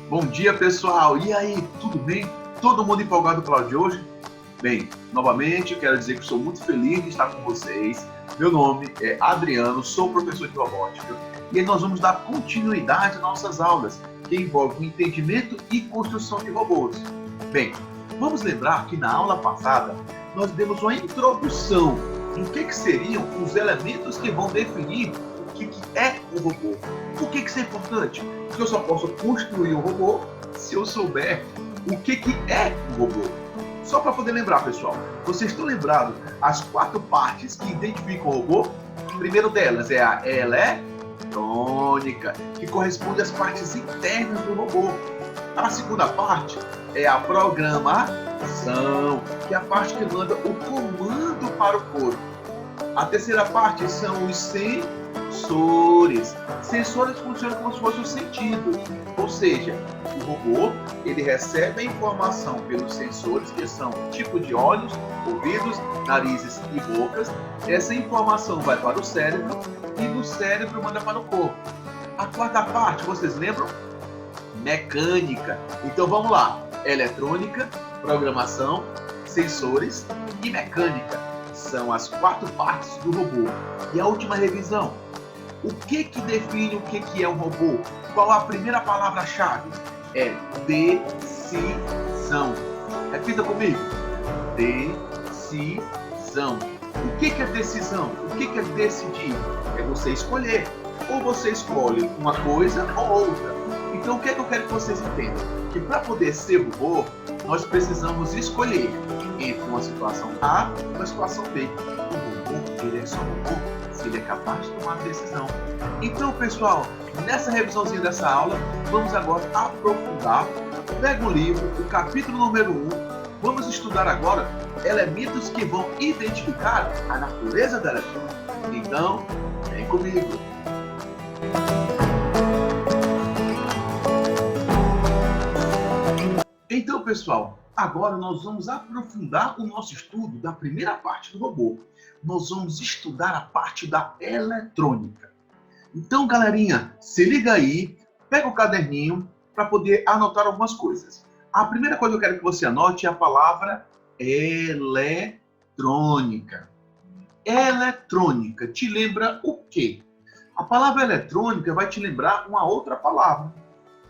Bom dia, pessoal! E aí, tudo bem? Todo mundo empolgado para a aula de hoje? Bem, novamente, eu quero dizer que sou muito feliz de estar com vocês. Meu nome é Adriano, sou professor de robótica e nós vamos dar continuidade às nossas aulas, que envolvem o entendimento e construção de robôs. Bem, vamos lembrar que na aula passada nós demos uma introdução do que seriam os elementos que vão definir o que é um robô. Por que isso é importante? Porque eu só posso construir um robô se eu souber o que é um robô. Só para poder lembrar, pessoal, vocês estão lembrados as 4 partes que identificam o robô? O primeiro delas é a eletrônica, que corresponde às partes internas do robô. A segunda parte é a programação, que é a parte que manda o comando para o corpo. A terceira parte são os sensores. Sensores funcionam como se fossem os sentidos, ou seja, o robô ele recebe a informação pelos sensores, que são tipo de olhos, ouvidos, narizes e bocas. Essa informação vai para o cérebro e do cérebro manda para o corpo. A quarta parte, vocês lembram? Mecânica. Então vamos lá: eletrônica, programação, sensores e mecânica. São as 4 partes do robô. E a última revisão: o que define o que é um robô? Qual a primeira palavra-chave? É decisão. Repita comigo: decisão. O que é decisão? O que é decidir? É você escolher. Ou você escolhe uma coisa ou outra. Então o que eu quero que vocês entendam? Que para poder ser robô, nós precisamos escolher entre uma situação A e uma situação B. O robô, ele é só robô se ele é capaz de tomar decisão. Então, pessoal, nessa revisãozinha dessa aula, vamos agora aprofundar. Pega o livro, o capítulo número 1. Vamos estudar agora elementos que vão identificar a natureza da eletrônica. Então, vem comigo. Então, pessoal, agora nós vamos aprofundar o nosso estudo da primeira parte do robô. Nós vamos estudar a parte da eletrônica. Então, galerinha, se liga aí, pega o caderninho para poder anotar algumas coisas. A primeira coisa que eu quero que você anote é a palavra eletrônica. Eletrônica te lembra o quê? A palavra eletrônica vai te lembrar uma outra palavra: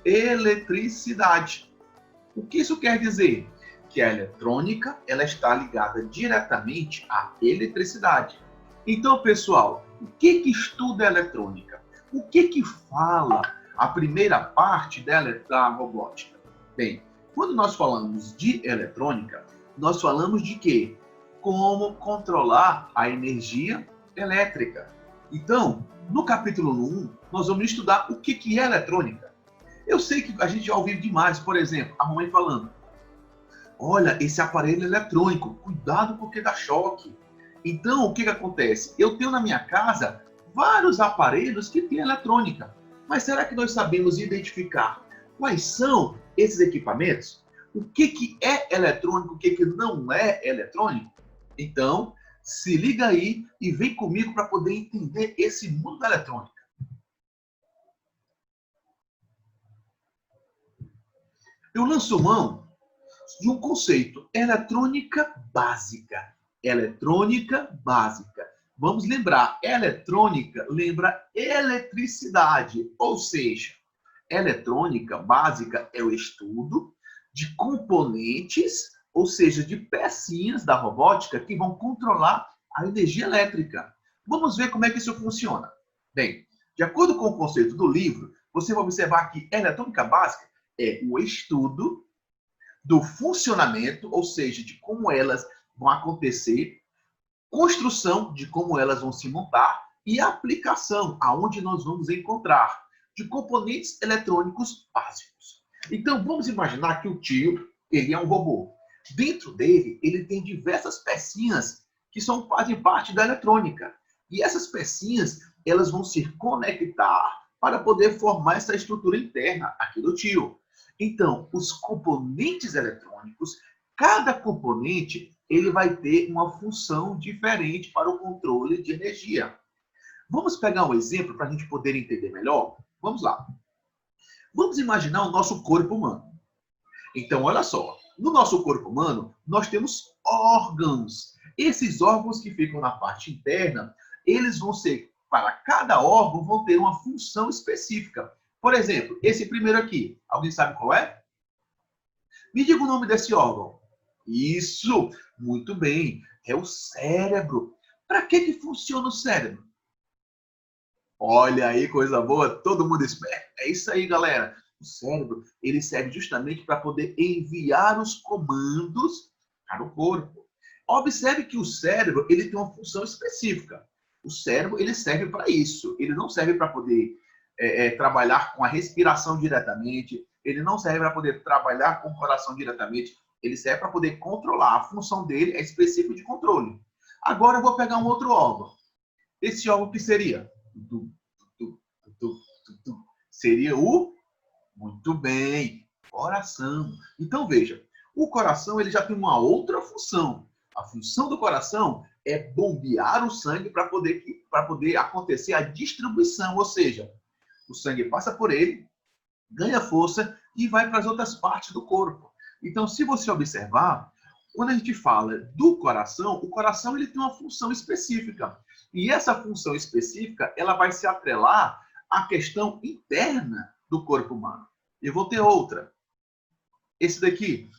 eletricidade. O que isso quer dizer? Que a eletrônica ela está ligada diretamente à eletricidade. Então, pessoal, o que estuda a eletrônica? O que fala a primeira parte da robótica? Bem, quando nós falamos de eletrônica, nós falamos de quê? Como controlar a energia elétrica. Então, no capítulo 1, nós vamos estudar o que é eletrônica. Eu sei que a gente já ouviu demais, por exemplo, a mamãe falando: olha, esse aparelho eletrônico, cuidado porque dá choque. Então, o que acontece? Eu tenho na minha casa vários aparelhos que têm eletrônica. Mas será que nós sabemos identificar quais são esses equipamentos? O que é eletrônico, o que não é eletrônico? Então, se liga aí e vem comigo para poder entender esse mundo da eletrônica. Eu lanço mão de um conceito: eletrônica básica. Eletrônica básica. Vamos lembrar, eletrônica lembra eletricidade, ou seja, eletrônica básica é o estudo de componentes, ou seja, de pecinhas da robótica que vão controlar a energia elétrica. Vamos ver como é que isso funciona. Bem, de acordo com o conceito do livro, você vai observar que eletrônica básica é o estudo do funcionamento, ou seja, de como elas vão acontecer, construção de como elas vão se montar e aplicação, aonde nós vamos encontrar, de componentes eletrônicos básicos. Então, vamos imaginar que o tio, ele é um robô. Dentro dele, ele tem diversas pecinhas que fazem parte da eletrônica. E essas pecinhas, elas vão se conectar para poder formar essa estrutura interna aqui do tio. Então, os componentes eletrônicos, cada componente ele vai ter uma função diferente para o controle de energia. Vamos pegar um exemplo para a gente poder entender melhor? Vamos lá. Vamos imaginar o nosso corpo humano. Então, olha só. No nosso corpo humano, nós temos órgãos. Esses órgãos que ficam na parte interna, eles vão ser, para cada órgão, vão ter uma função específica. Por exemplo, esse primeiro aqui, alguém sabe qual é? Me diga o nome desse órgão. Isso, muito bem, é o cérebro. Para que funciona o cérebro? Olha aí, coisa boa, todo mundo esperto. É isso aí, galera. O cérebro, ele serve justamente para poder enviar os comandos para o corpo. Observe que o cérebro, ele tem uma função específica. O cérebro, ele serve para isso. Ele não serve para poder trabalhar com a respiração diretamente. Ele não serve para poder trabalhar com o coração diretamente. Ele serve para poder controlar. A função dele é específica de controle. Agora eu vou pegar um outro órgão. Esse órgão que seria? Seria o, muito bem, coração. Então veja, o coração ele já tem uma outra função. A função do coração é bombear o sangue para poder acontecer a distribuição, ou seja, o sangue passa por ele, ganha força e vai para as outras partes do corpo. Então, se você observar, quando a gente fala do coração, o coração ele tem uma função específica. E essa função específica, ela vai se atrelar à questão interna do corpo humano. Eu vou ter outra. Esse daqui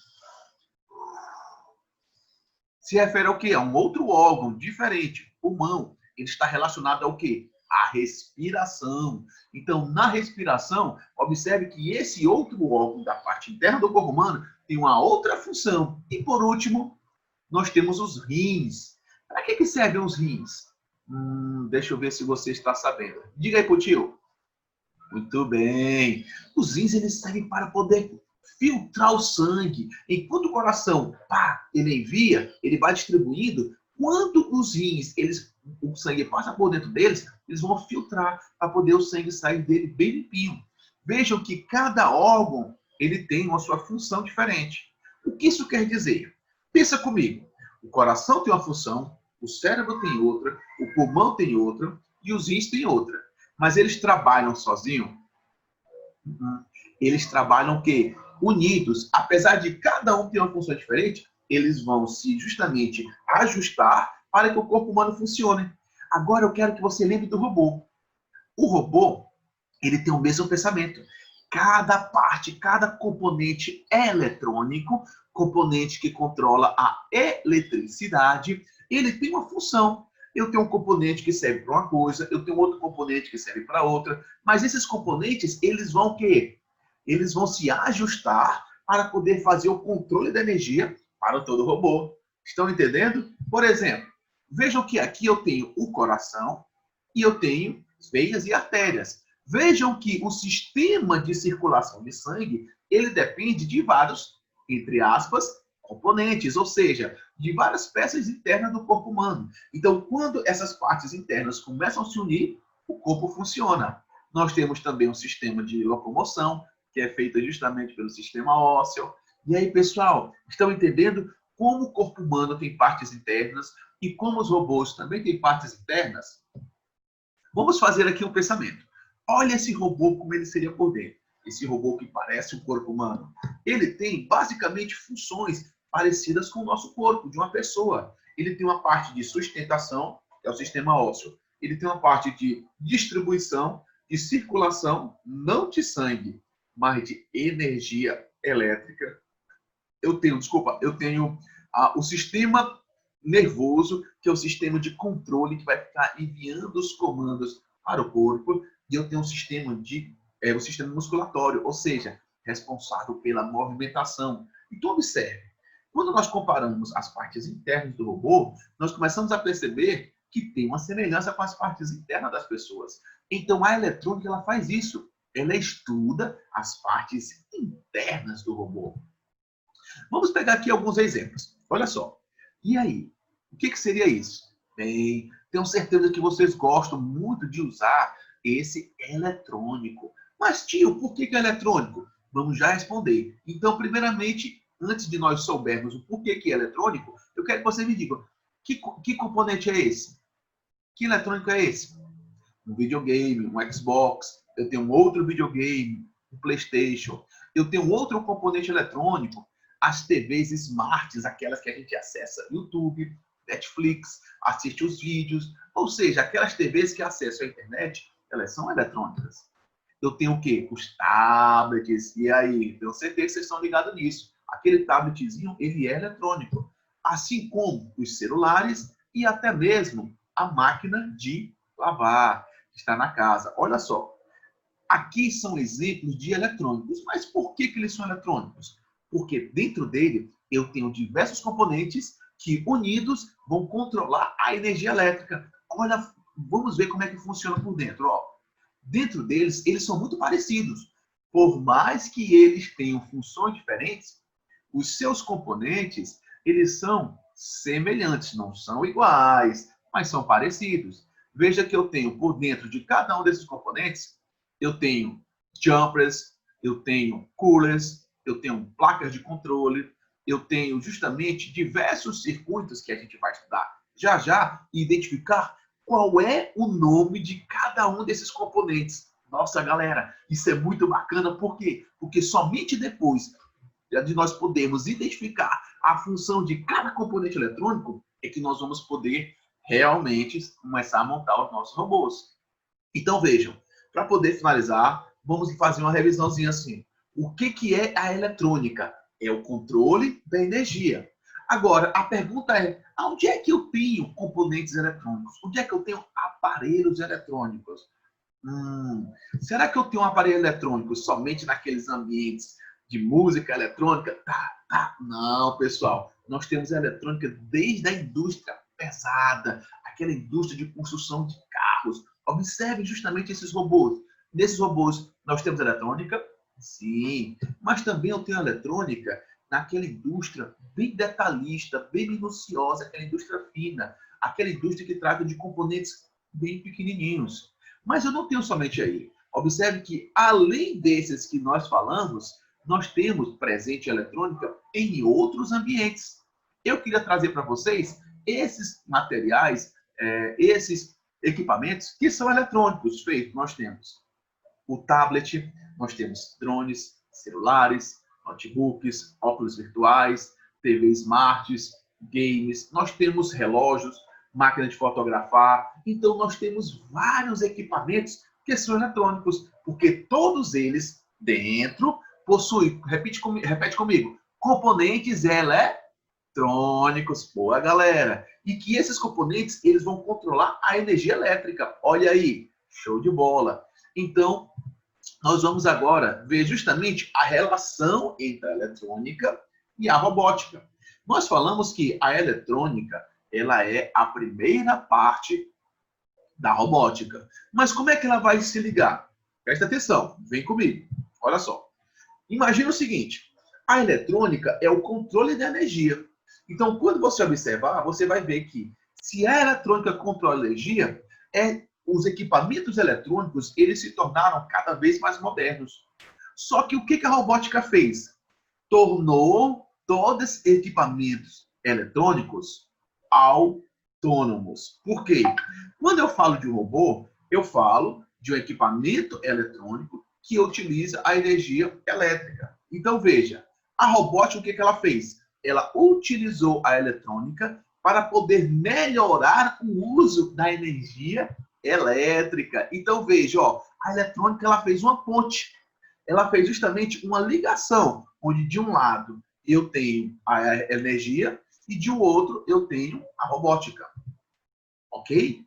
se refere ao quê? A um outro órgão diferente, pulmão. Ele está relacionado ao quê? A respiração. Então, na respiração, observe que esse outro órgão da parte interna do corpo humano tem uma outra função. E, por último, nós temos os rins. Para que servem os rins? Deixa eu ver se você está sabendo. Diga aí pro tio. Muito bem. Os rins eles servem para poder filtrar o sangue. Enquanto o coração, ele envia, ele vai distribuindo. Quando os rins, o sangue passa por dentro deles, eles vão filtrar para poder o sangue sair dele bem limpinho. Vejam que cada órgão ele tem uma sua função diferente. O que isso quer dizer? Pensa comigo. O coração tem uma função, o cérebro tem outra, o pulmão tem outra e os rins têm outra. Mas eles trabalham sozinhos? Eles trabalham o quê? Unidos. Apesar de cada um ter uma função diferente, eles vão se justamente ajustar para que o corpo humano funcione. Agora eu quero que você lembre do robô. O robô, ele tem o mesmo pensamento. Cada parte, cada componente eletrônico, componente que controla a eletricidade, ele tem uma função. Eu tenho um componente que serve para uma coisa, eu tenho outro componente que serve para outra, mas esses componentes, eles vão o quê? Eles vão se ajustar para poder fazer o controle da energia para todo o robô. Estão entendendo? Por exemplo, vejam que aqui eu tenho o coração e eu tenho veias e artérias. Vejam que o sistema de circulação de sangue, ele depende de vários, entre aspas, componentes, ou seja, de várias peças internas do corpo humano. Então, quando essas partes internas começam a se unir, o corpo funciona. Nós temos também um sistema de locomoção, que é feito justamente pelo sistema ósseo. E aí, pessoal, estão entendendo como o corpo humano tem partes internas e como os robôs também têm partes internas? Vamos fazer aqui um pensamento. Olha esse robô como ele seria por dentro. Esse robô que parece o corpo humano. Ele tem basicamente funções parecidas com o nosso corpo, de uma pessoa. Ele tem uma parte de sustentação, que é o sistema ósseo. Ele tem uma parte de distribuição, de circulação, não de sangue, mas de energia elétrica. Eu tenho o sistema nervoso, que é o sistema de controle que vai ficar enviando os comandos para o corpo, e eu tenho o sistema musculatório, ou seja, responsável pela movimentação. Então, observe, quando nós comparamos as partes internas do robô, nós começamos a perceber que tem uma semelhança com as partes internas das pessoas. Então, a eletrônica ela faz isso. Ela estuda as partes internas do robô. Vamos pegar aqui alguns exemplos. Olha só. E aí? O que seria isso? Bem, tenho certeza que vocês gostam muito de usar esse eletrônico. Mas, tio, por que é eletrônico? Vamos já responder. Então, primeiramente, antes de nós soubermos o porquê que é eletrônico, eu quero que você me diga, que componente é esse? Que eletrônico é esse? Um videogame, um Xbox, eu tenho um outro videogame, o PlayStation. Eu tenho outro componente eletrônico, as TVs smarts, aquelas que a gente acessa YouTube, Netflix, assiste os vídeos, ou seja, aquelas TVs que acessam a internet, elas são eletrônicas. Eu tenho o quê? Os tablets, e aí? Tenho certeza que vocês estão ligados nisso. Aquele tabletzinho, ele é eletrônico. Assim como os celulares e até mesmo a máquina de lavar, que está na casa. Olha só, aqui são exemplos de eletrônicos. Mas por que eles são eletrônicos? Porque dentro dele eu tenho diversos componentes que, unidos, vão controlar a energia elétrica. Olha, vamos ver como é que funciona por dentro. Ó, dentro deles, eles são muito parecidos. Por mais que eles tenham funções diferentes, os seus componentes, eles são semelhantes, não são iguais, mas são parecidos. Veja que eu tenho por dentro de cada um desses componentes, eu tenho jumpers, eu tenho coolers, eu tenho placas de controle, eu tenho justamente diversos circuitos que a gente vai estudar já já e identificar qual é o nome de cada um desses componentes. Nossa, galera, isso é muito bacana, por quê? Porque somente depois de nós podermos identificar a função de cada componente eletrônico é que nós vamos poder realmente começar a montar os nossos robôs. Então, vejam, para poder finalizar, vamos fazer uma revisãozinha assim. O que é a eletrônica? É o controle da energia. Agora, a pergunta é, onde é que eu tenho componentes eletrônicos? Onde é que eu tenho aparelhos eletrônicos? Será que eu tenho um aparelho eletrônico somente naqueles ambientes de música eletrônica? Não, pessoal. Nós temos a eletrônica desde a indústria pesada, aquela indústria de construção de carros. Observe justamente esses robôs. Nesses robôs, nós temos eletrônica? Sim. Mas também eu tenho eletrônica naquela indústria bem detalhista, bem minuciosa, aquela indústria fina, aquela indústria que trata de componentes bem pequenininhos. Mas eu não tenho somente aí. Observe que, além desses que nós falamos, nós temos presente eletrônica em outros ambientes. Eu queria trazer para vocês esses materiais, esses equipamentos que são eletrônicos feitos. Nós temos o tablet, nós temos drones, celulares, notebooks, óculos virtuais, TV smarts, games, nós temos relógios, máquina de fotografar. Então, nós temos vários equipamentos que são eletrônicos, porque todos eles dentro possuem, repete comigo, componentes eletrônicos. Boa, galera! E que esses componentes eles vão controlar a energia elétrica. Olha aí, show de bola! Então, nós vamos agora ver justamente a relação entre a eletrônica e a robótica. Nós falamos que a eletrônica ela é a primeira parte da robótica. Mas como é que ela vai se ligar? Presta atenção, vem comigo. Olha só. Imagina o seguinte, a eletrônica é o controle da energia. Então, quando você observar, você vai ver que se a eletrônica controla a energia, os equipamentos eletrônicos eles se tornaram cada vez mais modernos. Só que o que a robótica fez? Tornou todos os equipamentos eletrônicos autônomos. Por quê? Quando eu falo de um robô, eu falo de um equipamento eletrônico que utiliza a energia elétrica. Então, veja, a robótica, o que ela fez? Ela utilizou a eletrônica para poder melhorar o uso da energia elétrica. Então, veja, ó, a eletrônica ela fez uma ponte. Ela fez justamente uma ligação, onde de um lado eu tenho a energia e de um outro eu tenho a robótica. Ok?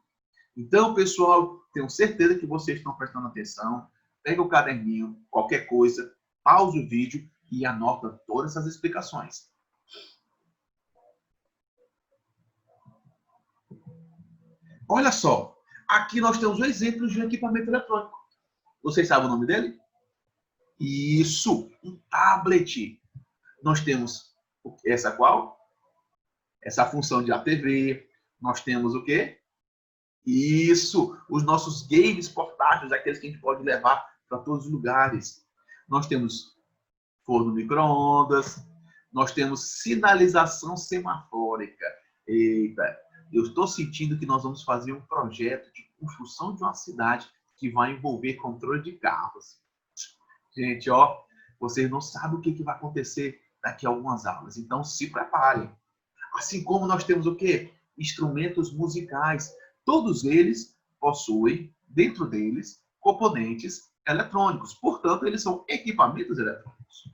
Então, pessoal, tenho certeza que vocês estão prestando atenção. Pega o caderninho, qualquer coisa, pausa o vídeo e anota todas essas explicações. Olha só, aqui nós temos um exemplo de um equipamento eletrônico. Vocês sabem o nome dele? Isso, um tablet. Nós temos essa qual? Essa função de ATV. Nós temos o quê? Isso, os nossos games portáteis, aqueles que a gente pode levar para todos os lugares. Nós temos forno micro-ondas, nós temos sinalização semafórica. Eita, eu estou sentindo que nós vamos fazer um projeto de construção de uma cidade que vai envolver controle de carros. Gente, ó, vocês não sabem o que vai acontecer daqui a algumas aulas. Então, se preparem. Assim como nós temos o quê? Instrumentos musicais. Todos eles possuem, dentro deles, componentes eletrônicos. Portanto, eles são equipamentos eletrônicos.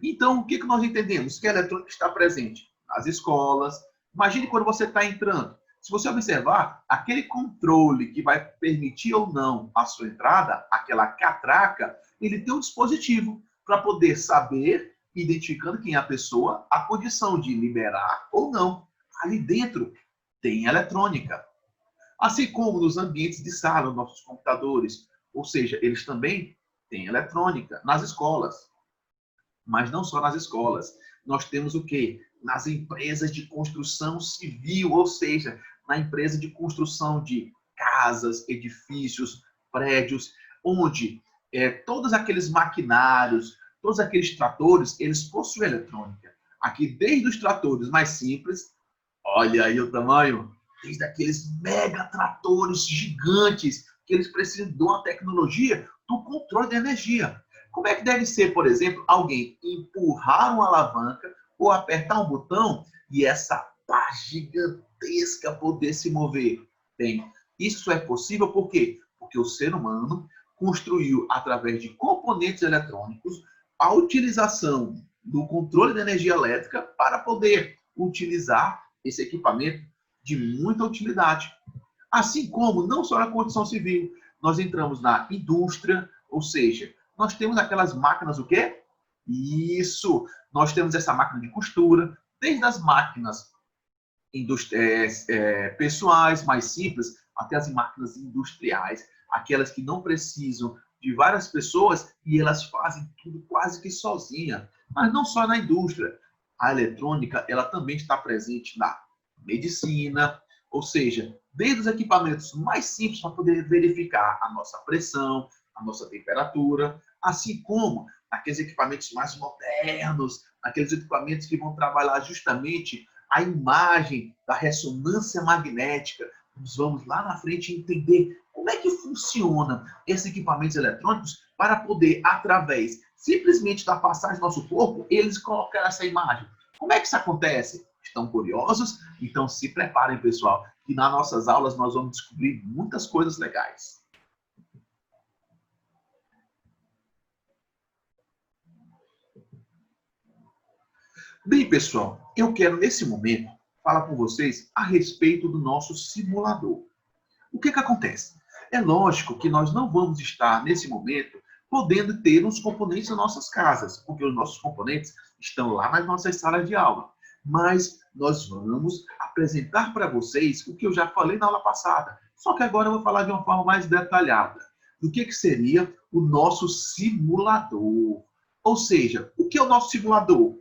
Então, o que nós entendemos? Que a eletrônica está presente nas escolas. Imagine quando você está entrando. Se você observar, aquele controle que vai permitir ou não a sua entrada, aquela catraca, ele tem um dispositivo para poder saber, identificando quem é a pessoa, a condição de liberar ou não. Ali dentro tem eletrônica. Assim como nos ambientes de sala, nossos computadores. Ou seja, eles também têm eletrônica nas escolas. Mas não só nas escolas. Nós temos o quê? Nas empresas de construção civil, ou seja, na empresa de construção de casas, edifícios, prédios, onde todos aqueles maquinários, todos aqueles tratores, eles possuem eletrônica. Aqui, desde os tratores mais simples, olha aí o tamanho, desde aqueles mega tratores gigantes, que eles precisam de uma tecnologia do controle da energia. Como é que deve ser, por exemplo, alguém empurrar uma alavanca ou apertar um botão e essa pá gigantesca poder se mover? Bem, isso é possível por quê? Porque o ser humano construiu, através de componentes eletrônicos, a utilização do controle da energia elétrica para poder utilizar esse equipamento de muita utilidade. Assim como, não só na construção civil, nós entramos na indústria, ou seja, nós temos aquelas máquinas, o quê? Isso! Nós temos essa máquina de costura, desde as máquinas pessoais, mais simples, até as máquinas industriais, aquelas que não precisam de várias pessoas e elas fazem tudo quase que sozinha. Mas não só na indústria. A eletrônica, ela também está presente na medicina, ou seja, desde os equipamentos mais simples para poder verificar a nossa pressão, a nossa temperatura, assim como aqueles equipamentos mais modernos, aqueles equipamentos que vão trabalhar justamente a imagem da ressonância magnética. Nós vamos lá na frente entender como é que funciona esses equipamentos eletrônicos para poder, através simplesmente da passagem do nosso corpo, eles colocar essa imagem. Como é que isso acontece? Estão curiosos? Então se preparem, pessoal, que nas nossas aulas nós vamos descobrir muitas coisas legais. Bem, pessoal, eu quero nesse momento falar com vocês a respeito do nosso simulador. O que acontece? É lógico que nós não vamos estar, nesse momento, podendo ter os componentes nas nossas casas, porque os nossos componentes estão lá nas nossas salas de aula. Mas nós vamos apresentar para vocês o que eu já falei na aula passada. Só que agora eu vou falar de uma forma mais detalhada. Do que seria o nosso simulador. Ou seja, o que é o nosso simulador?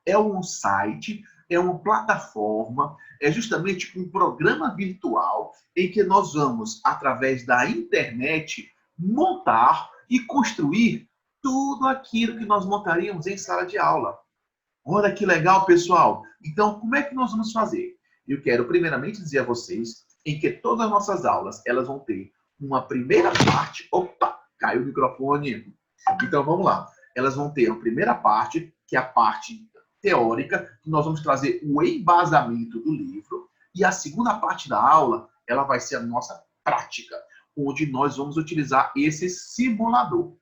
É um site, é uma plataforma, é justamente um programa virtual em que nós vamos, através da internet, montar e construir tudo aquilo que nós montaríamos em sala de aula. Olha que legal, pessoal! Então, como é que nós vamos fazer? Eu quero primeiramente dizer a vocês em que todas as nossas aulas elas vão ter uma primeira parte. Opa, caiu o microfone. Então, vamos lá. Elas vão ter a primeira parte, que é a parte teórica, que nós vamos trazer o embasamento do livro, e a segunda parte da aula, ela vai ser a nossa prática, onde nós vamos utilizar esse simulador.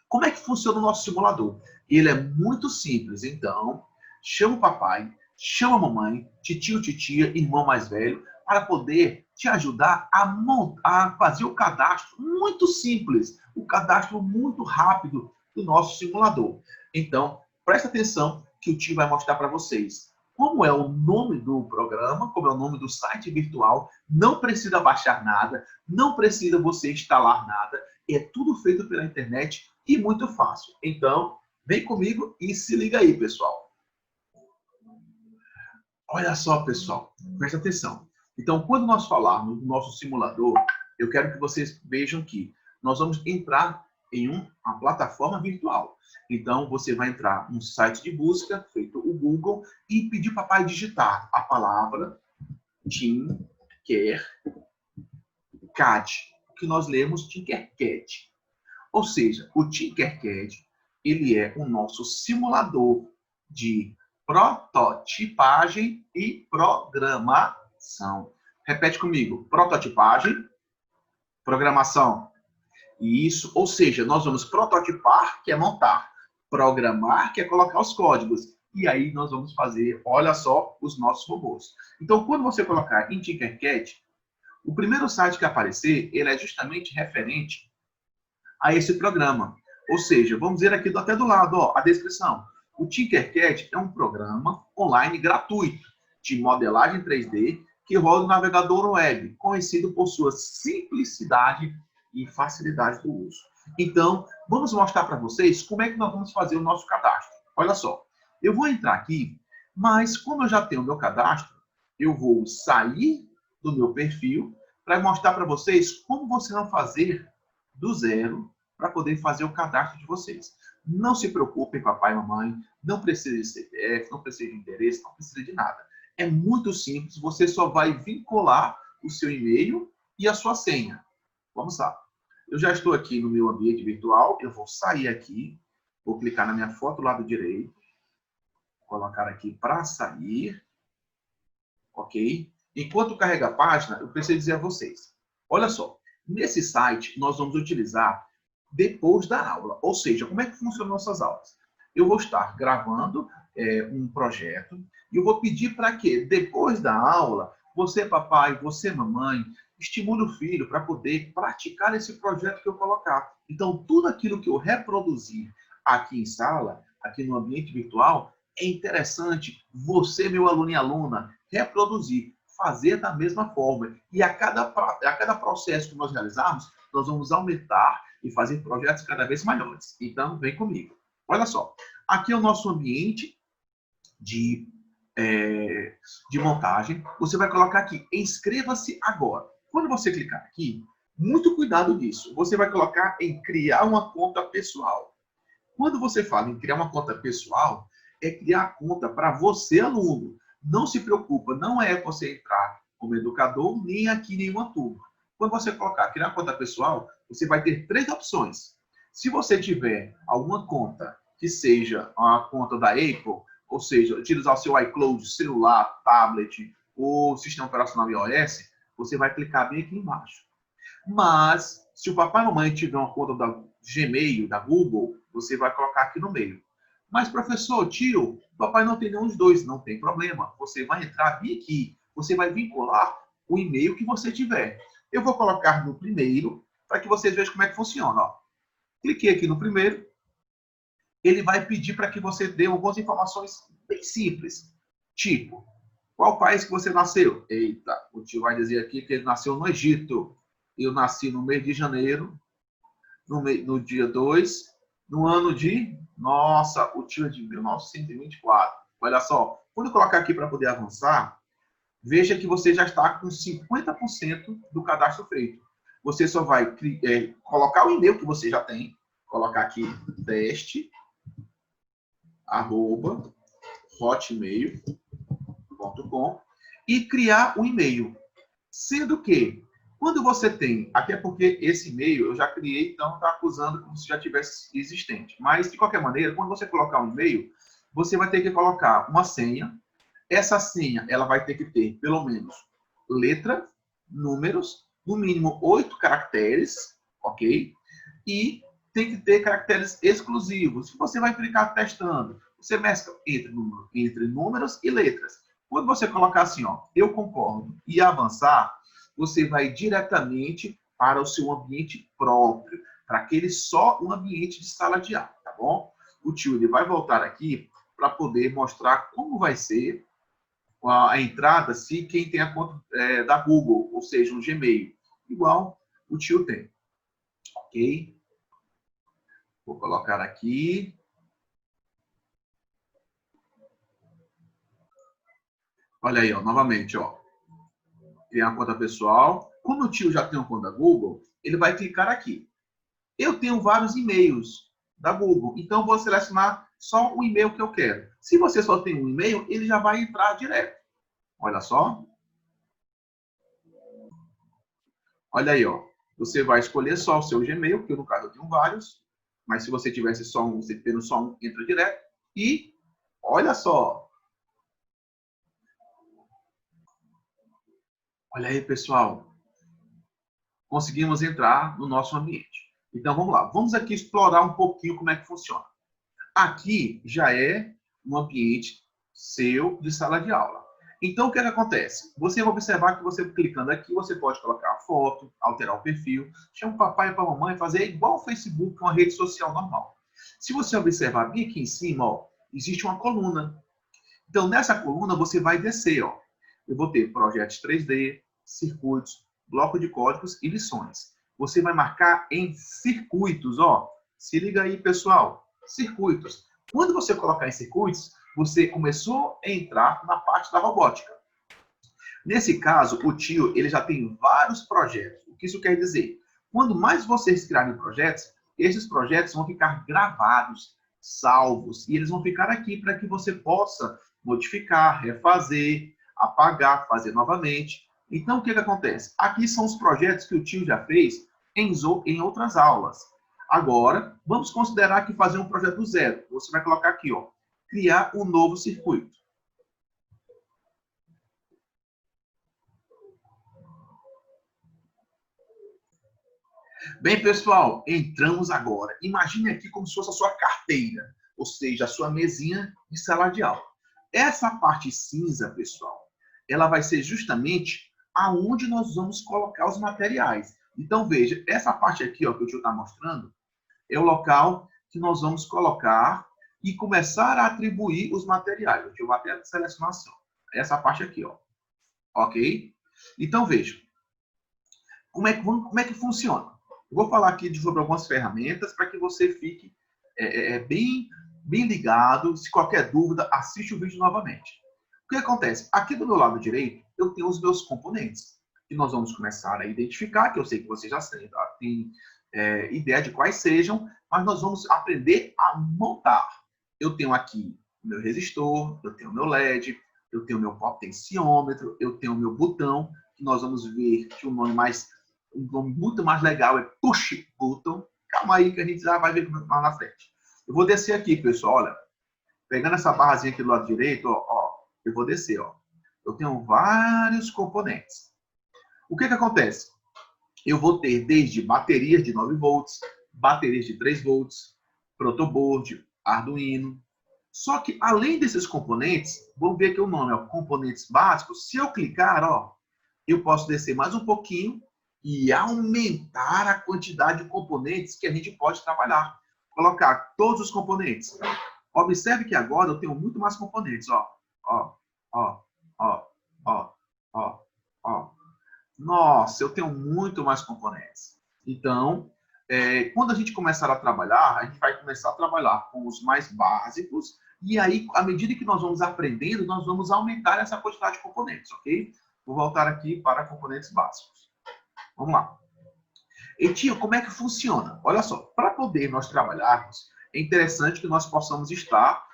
Como é que funciona o nosso simulador? Ele é muito simples, então, chama o papai, chama a mamãe, titio, titia, irmão mais velho, para poder te ajudar a fazer o cadastro muito simples, o cadastro muito rápido do nosso simulador. Então, presta atenção que o tio vai mostrar para vocês. Como é o nome do programa, como é o nome do site virtual, não precisa baixar nada, não precisa você instalar nada, é tudo feito pela internet e muito fácil. Então, vem comigo e se liga aí, pessoal. Olha só, pessoal, presta atenção. Então, quando nós falarmos do nosso simulador, eu quero que vocês vejam que nós vamos entrar em uma plataforma virtual. Então, você vai entrar no site de busca, feito o Google, e pedir para o papai digitar a palavra Tinkercad, que nós lemos Tinkercad. Ou seja, o Tinkercad, ele é o nosso simulador de prototipagem e programação. Repete comigo, prototipagem, programação. Isso, ou seja, nós vamos prototipar, que é montar, programar, que é colocar os códigos. E aí nós vamos fazer, olha só, os nossos robôs. Então, quando você colocar em Tinkercad, o primeiro site que aparecer, ele é justamente referente a esse programa. Ou seja, vamos ver aqui até do lado, ó, a descrição. O Tinkercad é um programa online gratuito de modelagem 3D que roda no navegador web, conhecido por sua simplicidade e facilidade do uso. Então, vamos mostrar para vocês como é que nós vamos fazer o nosso cadastro. Olha só, eu vou entrar aqui, mas como eu já tenho o meu cadastro, eu vou sair do meu perfil para mostrar para vocês como você não fazer do zero para poder fazer o cadastro de vocês. Não se preocupem, papai e mamãe, não precisa de CPF, não precisa de endereço, não precisa de nada. É muito simples, você só vai vincular o seu e-mail e a sua senha. Vamos lá. Eu já estou aqui no meu ambiente virtual, eu vou sair aqui, vou clicar na minha foto do lado direito, colocar aqui para sair, ok? Enquanto carrega a página, eu preciso dizer a vocês, olha só, nesse site nós vamos utilizar depois da aula, ou seja, como é que funcionam nossas aulas? Eu vou estar gravando um projeto e eu vou pedir para que, depois da aula, você, papai, você, mamãe, estimule o filho para poder praticar esse projeto que eu colocar. Então, tudo aquilo que eu reproduzir aqui em sala, aqui no ambiente virtual, é interessante você, meu aluno e aluna, reproduzir, fazer da mesma forma. E a cada processo que nós realizarmos, nós vamos aumentar e fazer projetos cada vez maiores. Então, vem comigo. Olha só, aqui é o nosso ambiente de montagem. Você vai colocar aqui, inscreva-se agora. Quando você clicar aqui, muito cuidado nisso. Você vai colocar em criar uma conta pessoal. Quando você fala em criar uma conta pessoal, é criar a conta para você, aluno. Não se preocupa, não é você entrar como educador, nem aqui nenhuma turma. Quando você colocar criar conta pessoal, você vai ter 3 opções. Se você tiver alguma conta que seja a conta da Apple, ou seja, utilizar o seu iCloud, celular, tablet ou sistema operacional iOS, você vai clicar bem aqui embaixo. Mas, se o papai e a mamãe tiver uma conta da Gmail, da Google, você vai colocar aqui no meio. Mas, professor, tio, o papai não tem nenhum dos dois. Não tem problema. Você vai entrar bem aqui. Você vai vincular o e-mail que você tiver. Eu vou colocar no primeiro, para que vocês vejam como é que funciona. Ó. Cliquei aqui no primeiro. Ele vai pedir para que você dê algumas informações bem simples. Tipo, qual país que você nasceu? Eita, o tio vai dizer aqui que ele nasceu no Egito. Eu nasci no mês de janeiro, no dia 2, no ano de... Nossa, o tio é de 1924. Olha só, quando eu colocar aqui para poder avançar, veja que você já está com 50% do cadastro feito. Você só vai colocar o e-mail que você já tem, colocar aqui teste@hotmail.com e criar o e-mail. Sendo que, quando você tem, até porque esse e-mail eu já criei, então está acusando como se já tivesse existente. Mas, de qualquer maneira, quando você colocar um e-mail, você vai ter que colocar uma senha. Essa senha, ela vai ter que ter, pelo menos, letra, números, no mínimo 8 caracteres, ok? E tem que ter caracteres exclusivos. Você vai ficar testando. Você mescla entre números e letras. Quando você colocar assim, ó, eu concordo, e avançar, você vai diretamente para o seu ambiente próprio, para aquele só um ambiente de sala de aula, tá bom? O tio ele vai voltar aqui para poder mostrar como vai ser a entrada se quem tem a conta da Google, ou seja, um Gmail, igual o tio tem, ok? Vou colocar aqui. Olha aí, ó, novamente, ó. Criar uma conta pessoal. Como o tio já tem uma conta Google, ele vai clicar aqui. Eu tenho vários e-mails da Google, então eu vou selecionar só o e-mail que eu quero. Se você só tem um e-mail, ele já vai entrar direto. Olha só. Olha aí, ó. Você vai escolher só o seu Gmail, que no caso eu tenho vários, mas se você tivesse só um, você tendo só um, entra direto. E olha só. Olha aí, pessoal. Conseguimos entrar no nosso ambiente. Então, vamos lá. Vamos aqui explorar um pouquinho como é que funciona. Aqui já é um ambiente seu de sala de aula. Então, o que acontece? Você vai observar que você clicando aqui, você pode colocar a foto, alterar o perfil, chamar o papai e a mamãe, fazer igual o Facebook, uma rede social normal. Se você observar bem aqui em cima, ó, existe uma coluna. Então, nessa coluna, você vai descer. Ó. Eu vou ter projetos 3D, circuitos, bloco de códigos e lições. Você vai marcar em circuitos. Ó. Se liga aí, pessoal. Circuitos. Quando você colocar em circuitos, você começou a entrar na parte da robótica. Nesse caso, o tio ele já tem vários projetos. O que isso quer dizer? Quando mais vocês criarem projetos, esses projetos vão ficar gravados, salvos, e eles vão ficar aqui para que você possa modificar, refazer, apagar, fazer novamente. Então, o que acontece? Aqui são os projetos que o tio já fez em outras aulas. Agora, vamos considerar que fazer um projeto do zero. Você vai colocar aqui, ó, criar um novo circuito. Bem, pessoal, entramos agora. Imagine aqui como se fosse a sua carteira, ou seja, a sua mesinha de sala de aula. Essa parte cinza, pessoal, ela vai ser justamente aonde nós vamos colocar os materiais. Então, veja, essa parte aqui ó, que o tio está mostrando é o local que nós vamos colocar e começar a atribuir os materiais. O tio vai até selecionar assim, essa parte aqui, ó. Ok? Então, veja, como é que funciona? Eu vou falar aqui sobre algumas ferramentas para que você fique bem ligado. Se qualquer dúvida, assiste o vídeo novamente. O que acontece? Aqui do meu lado direito, eu tenho os meus componentes, que nós vamos começar a identificar, que eu sei que você já tem ideia de quais sejam, mas nós vamos aprender a montar. Eu tenho aqui o meu resistor, eu tenho o meu LED, eu tenho o meu potenciômetro, eu tenho o meu botão, que nós vamos ver que um nome muito mais legal é Push Button. Calma aí que a gente já vai ver mais na frente. Eu vou descer aqui, pessoal, olha. Pegando essa barrazinha aqui do lado direito, ó, eu vou descer, ó. Eu tenho vários componentes. O que acontece? Eu vou ter desde baterias de 9 volts, baterias de 3 volts, protoboard, Arduino. Só que, além desses componentes, vamos ver que o nome é componentes básicos. Se eu clicar, ó, eu posso descer mais um pouquinho e aumentar a quantidade de componentes que a gente pode trabalhar. Colocar todos os componentes. Observe que agora eu tenho muito mais componentes, ó. Ó, ó, ó, ó, ó, ó. Nossa, eu tenho muito mais componentes. Então, quando a gente começar a trabalhar, a gente vai começar a trabalhar com os mais básicos e aí, à medida que nós vamos aprendendo, nós vamos aumentar essa quantidade de componentes, ok? Vou voltar aqui para componentes básicos. Vamos lá. E, tio, como é que funciona? Olha só, para poder nós trabalharmos, é interessante que nós possamos estar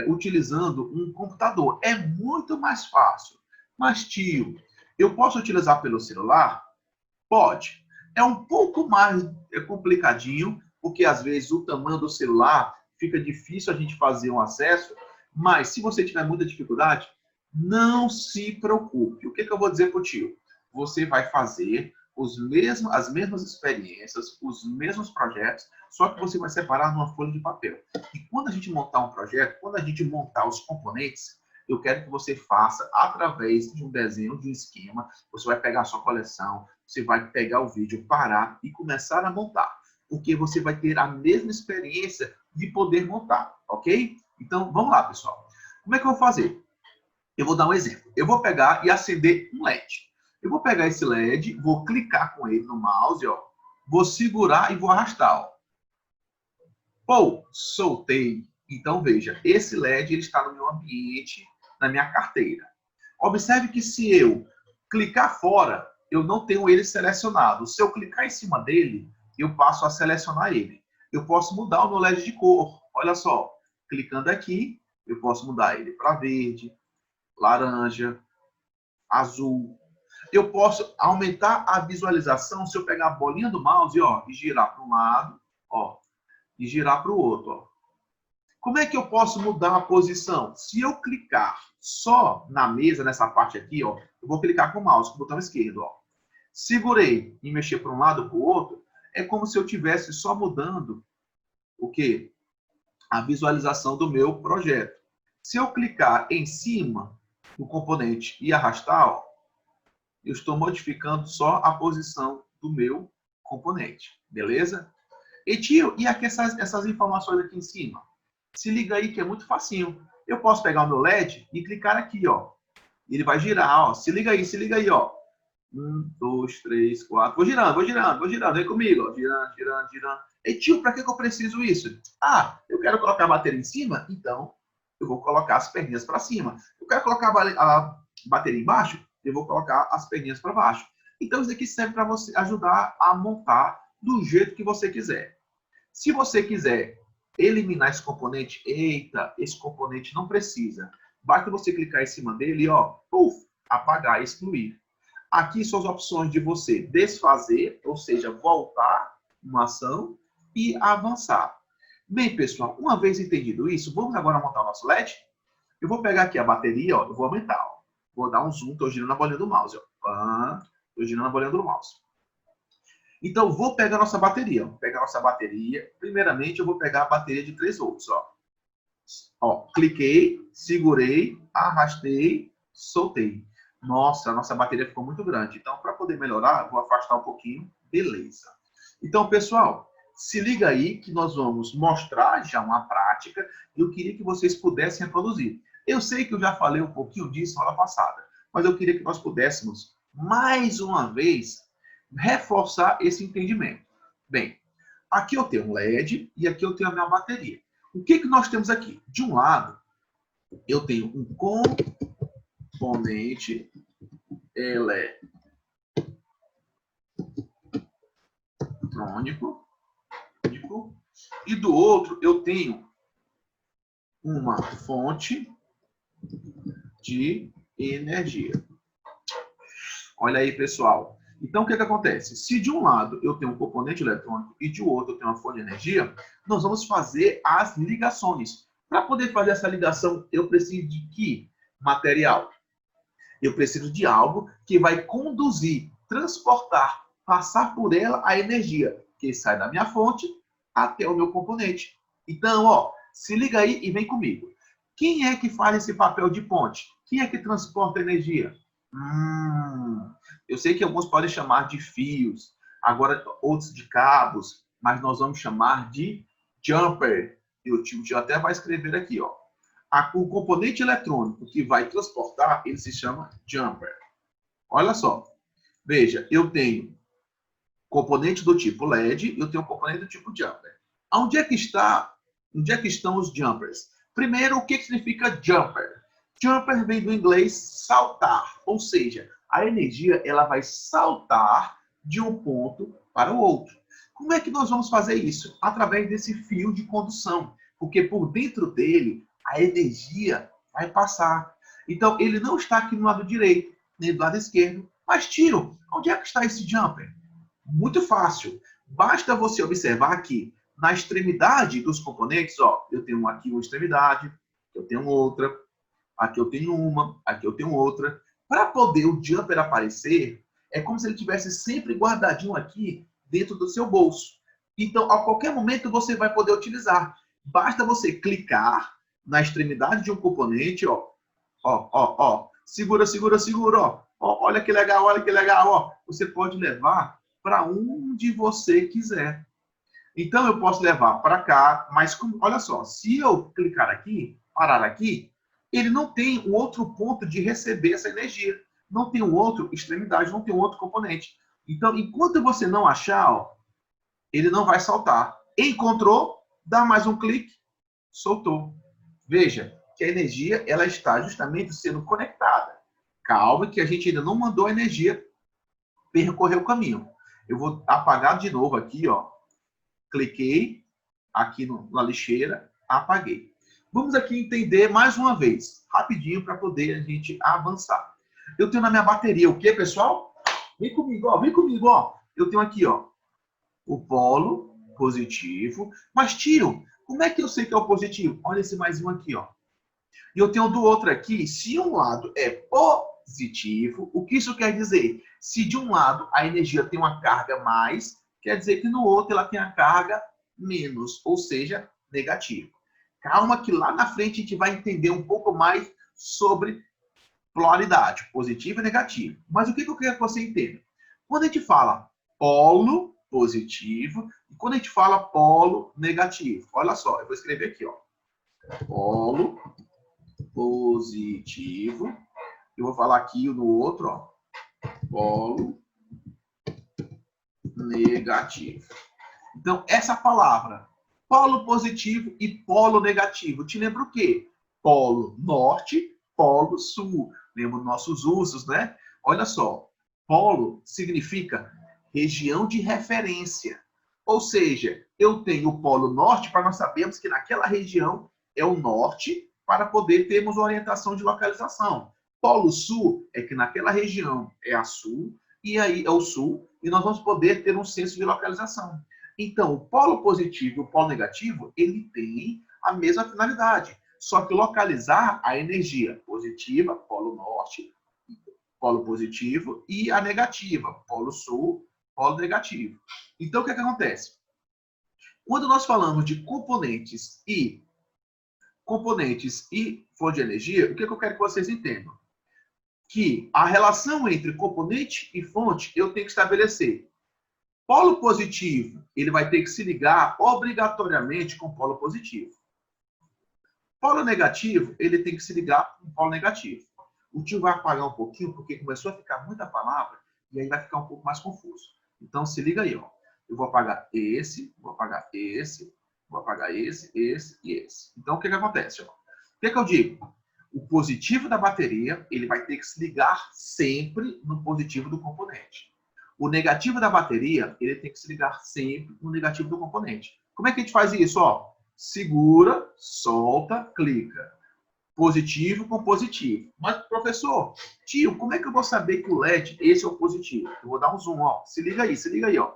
utilizando um computador. É muito mais fácil. Mas, tio, eu posso utilizar pelo celular? Pode. É um pouco mais complicadinho, porque às vezes o tamanho do celular fica difícil a gente fazer um acesso, mas se você tiver muita dificuldade, não se preocupe. O que eu vou dizer para o tio? Você vai fazer as mesmas experiências, os mesmos projetos, só que você vai separar numa folha de papel. E quando a gente montar um projeto, quando a gente montar os componentes, eu quero que você faça através de um desenho, de um esquema. Você vai pegar a sua coleção, você vai pegar o vídeo, parar e começar a montar. Porque você vai ter a mesma experiência de poder montar, ok? Então, vamos lá, pessoal. Como é que eu vou fazer? Eu vou dar um exemplo. Eu vou pegar e acender um LED. Eu vou pegar esse LED, vou clicar com ele no mouse, ó, vou segurar e vou arrastar. Ó. Pô, soltei. Então, veja, esse LED ele está no meu ambiente, na minha carteira. Observe que se eu clicar fora, eu não tenho ele selecionado. Se eu clicar em cima dele, eu passo a selecionar ele. Eu posso mudar o meu LED de cor. Olha só, clicando aqui, eu posso mudar ele para verde, laranja, azul. Eu posso aumentar a visualização se eu pegar a bolinha do mouse e girar para um lado, ó, e girar para o outro. Ó. Como é que eu posso mudar a posição? Se eu clicar só na mesa, nessa parte aqui, ó, eu vou clicar com o mouse, com o botão esquerdo. Ó. Segurei e mexer para um lado ou para o outro, é como se eu estivesse só mudando o quê? A visualização do meu projeto. Se eu clicar em cima do componente e arrastar, ó, eu estou modificando só a posição do meu componente. Beleza? E tio, e aqui essas informações aqui em cima? Se liga aí que é muito facinho. Eu posso pegar o meu LED e clicar aqui, ó. Ele vai girar, ó. Se liga aí, ó. 1, 2, 3, 4. Vou girando. Vem comigo, ó. Girando. E tio, para que eu preciso isso? Ah, eu quero colocar a bateria em cima, então eu vou colocar as perninhas para cima. Eu quero colocar a bateria embaixo, eu vou colocar as perninhas para baixo. Então isso aqui serve para você ajudar a montar do jeito que você quiser. Se você quiser eliminar esse componente, eita, esse componente não precisa. Basta você clicar em cima dele e, ó, apagar, excluir. Aqui são as opções de você desfazer, ou seja, voltar uma ação e avançar. Bem, pessoal, uma vez entendido isso, vamos agora montar o nosso LED? Eu vou pegar aqui a bateria, ó, eu vou aumentar, ó. Vou dar um zoom, estou girando a bolinha do mouse, ó. Estou girando a bolinha do mouse. Então, vou pegar a nossa bateria. Vou pegar a nossa bateria. Primeiramente, eu vou pegar a bateria de 3 volts. Ó, cliquei, segurei, arrastei, soltei. Nossa, a nossa bateria ficou muito grande. Então, para poder melhorar, vou afastar um pouquinho. Beleza. Então, pessoal, se liga aí que nós vamos mostrar já uma prática e eu queria que vocês pudessem reproduzir. Eu sei que eu já falei um pouquinho disso na aula passada, mas eu queria que nós pudéssemos, mais uma vez, reforçar esse entendimento. Bem, aqui eu tenho um LED e aqui eu tenho a minha bateria. O que nós temos aqui? De um lado, eu tenho um componente eletrônico e do outro eu tenho uma fonte de energia. Olha aí, pessoal. Então, o que acontece? Se de um lado eu tenho um componente eletrônico e de outro eu tenho uma fonte de energia, nós vamos fazer as ligações. Para poder fazer essa ligação, eu preciso de que material? Eu preciso de algo que vai conduzir, transportar, passar por ela a energia que sai da minha fonte até o meu componente. Então, ó, se liga aí e vem comigo. Quem é que faz esse papel de ponte? Quem é que transporta energia? Eu sei que alguns podem chamar de fios, agora outros de cabos, mas nós vamos chamar de jumper. E o tio até vai escrever aqui, ó. O componente eletrônico que vai transportar, ele se chama jumper. Olha só. Veja, eu tenho componente do tipo LED e eu tenho componente do tipo jumper. Onde é que estão os jumpers? Primeiro, o que significa jumper? Jumper vem do inglês saltar, ou seja, a energia ela vai saltar de um ponto para o outro. Como é que nós vamos fazer isso? Através desse fio de condução, porque por dentro dele a energia vai passar. Então, ele não está aqui no lado direito, nem do lado esquerdo. Mas, tio, onde é que está esse jumper? Muito fácil. Basta você observar aqui, na extremidade dos componentes, ó, eu tenho aqui uma extremidade, eu tenho outra, aqui eu tenho uma, aqui eu tenho outra. Para poder o jumper aparecer, é como se ele tivesse sempre guardadinho aqui dentro do seu bolso. Então, a qualquer momento você vai poder utilizar. Basta você clicar na extremidade de um componente, ó. Segura, ó. Olha que legal, ó. Você pode levar para onde você quiser. Então, eu posso levar para cá, mas olha só, se eu clicar aqui, parar aqui, ele não tem o outro ponto de receber essa energia. Não tem outra extremidade, não tem outro componente. Então, enquanto você não achar, ó, ele não vai saltar. Encontrou, dá mais um clique, soltou. Veja que a energia ela está justamente sendo conectada. Calma que a gente ainda não mandou a energia percorrer o caminho. Eu vou apagar de novo aqui, ó. Cliquei aqui na lixeira, apaguei. Vamos aqui entender mais uma vez, rapidinho, para poder a gente avançar. Eu tenho na minha bateria o quê, pessoal? Vem comigo, ó. Vem comigo, ó. Eu tenho aqui, ó, o polo positivo. Mas, tio, como é que eu sei que é o positivo? Olha esse mais um aqui, ó. E eu tenho do outro aqui, se um lado é positivo, o que isso quer dizer? Se de um lado a energia tem uma carga mais, quer dizer que no outro ela tem a carga menos, ou seja, negativo. Calma que lá na frente a gente vai entender um pouco mais sobre polaridade, positivo e negativo. Mas o que eu quero que você entenda? Quando a gente fala polo positivo e quando a gente fala polo negativo, olha só, eu vou escrever aqui, ó. Polo positivo. Eu vou falar aqui no outro, ó. Polo negativo. Então, essa palavra, polo positivo e polo negativo, te lembra o quê? Polo norte, polo sul. Lembra dos nossos usos, né? Olha só, polo significa região de referência. Ou seja, eu tenho o polo norte para nós sabermos que naquela região é o norte para poder termos orientação de localização. Polo sul é que naquela região é a sul e aí é o sul e nós vamos poder ter um senso de localização. Então, o polo positivo e o polo negativo, ele tem a mesma finalidade, só que localizar a energia positiva, polo norte, polo positivo, e a negativa, polo sul, polo negativo. Então, o que acontece? Quando nós falamos de componentes e fonte de energia, o que eu quero que vocês entendam? Que a relação entre componente e fonte eu tenho que estabelecer. Polo positivo, ele vai ter que se ligar obrigatoriamente com polo positivo. Polo negativo, ele tem que se ligar com polo negativo. O tio vai apagar um pouquinho, porque começou a ficar muita palavra, e aí vai ficar um pouco mais confuso. Então, se liga aí, ó. Eu vou apagar esse, vou apagar esse, vou apagar esse e esse. Então, o que acontece? Ó? O que eu digo? O positivo da bateria, ele vai ter que se ligar sempre no positivo do componente. O negativo da bateria, ele tem que se ligar sempre no negativo do componente. Como é que a gente faz isso? Ó, segura, solta, clica. Positivo com positivo. Mas, professor, tio, como é que eu vou saber que o LED, esse é o positivo? Eu vou dar um zoom, ó. Se liga aí, ó.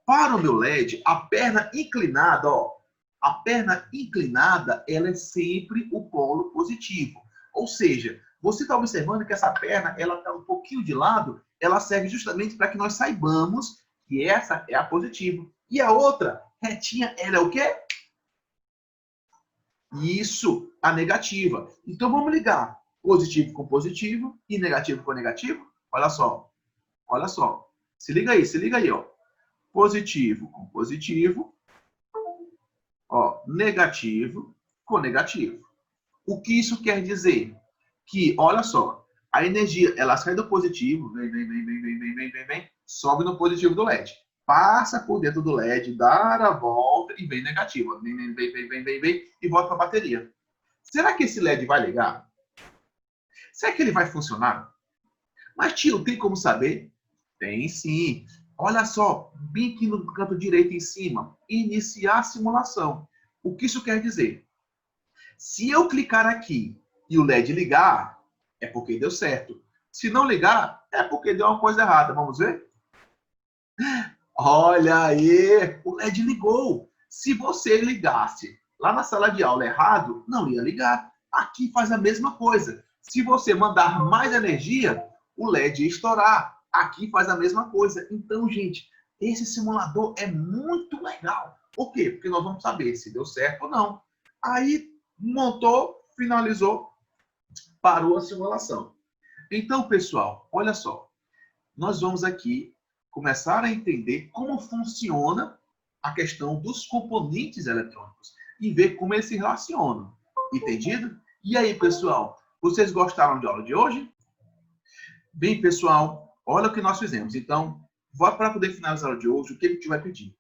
Para o meu LED, a perna inclinada, ó. A perna inclinada, ela é sempre o polo positivo. Ou seja, você está observando que essa perna, ela está um pouquinho de lado, ela serve justamente para que nós saibamos que essa é a positiva. E a outra, retinha, ela é o quê? Isso, a negativa. Então vamos ligar positivo com positivo e negativo com negativo. Olha só. Olha só. Se liga aí, ó. Positivo com positivo. Ó, negativo com negativo. O que isso quer dizer? Que, olha só, a energia, ela sai do positivo, vem, sobe no positivo do LED. Passa por dentro do LED, dá a volta e vem negativa. Vem, e volta para a bateria. Será que esse LED vai ligar? Será que ele vai funcionar? Mas, tio, tem como saber? Tem sim. Olha só, bem aqui no canto direito em cima, iniciar a simulação. O que isso quer dizer? Se eu clicar aqui e o LED ligar, é porque deu certo. Se não ligar, é porque deu uma coisa errada. Vamos ver? Olha aí, o LED ligou. Se você ligasse lá na sala de aula errado, não ia ligar. Aqui faz a mesma coisa. Se você mandar mais energia, o LED ia estourar. Aqui faz a mesma coisa. Então, gente, esse simulador é muito legal. Por quê? Porque nós vamos saber se deu certo ou não. Aí, montou, finalizou, parou a simulação. Então, pessoal, olha só. Nós vamos aqui começar a entender como funciona a questão dos componentes eletrônicos e ver como eles se relacionam. Entendido? E aí, pessoal, vocês gostaram da aula de hoje? Bem, pessoal, olha o que nós fizemos. Então, para poder finalizar a aula de hoje, o que a gente vai pedir?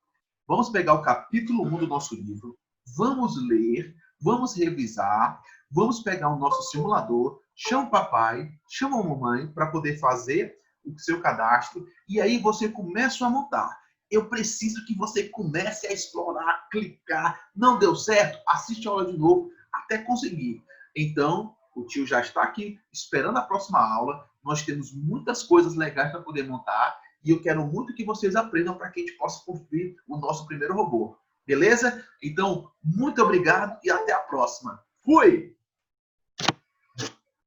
Vamos pegar o capítulo 1 do nosso livro, vamos ler, vamos revisar, vamos pegar o nosso simulador, chama o papai, chama a mamãe para poder fazer o seu cadastro e aí você começa a montar. Eu preciso que você comece a explorar, clicar. Não deu certo? Assiste a aula de novo até conseguir. Então, o tio já está aqui esperando a próxima aula Nós temos muitas coisas legais para poder montar e eu quero muito que vocês aprendam para que a gente possa construir o nosso primeiro robô. Beleza? Então, muito obrigado e até a próxima. Fui!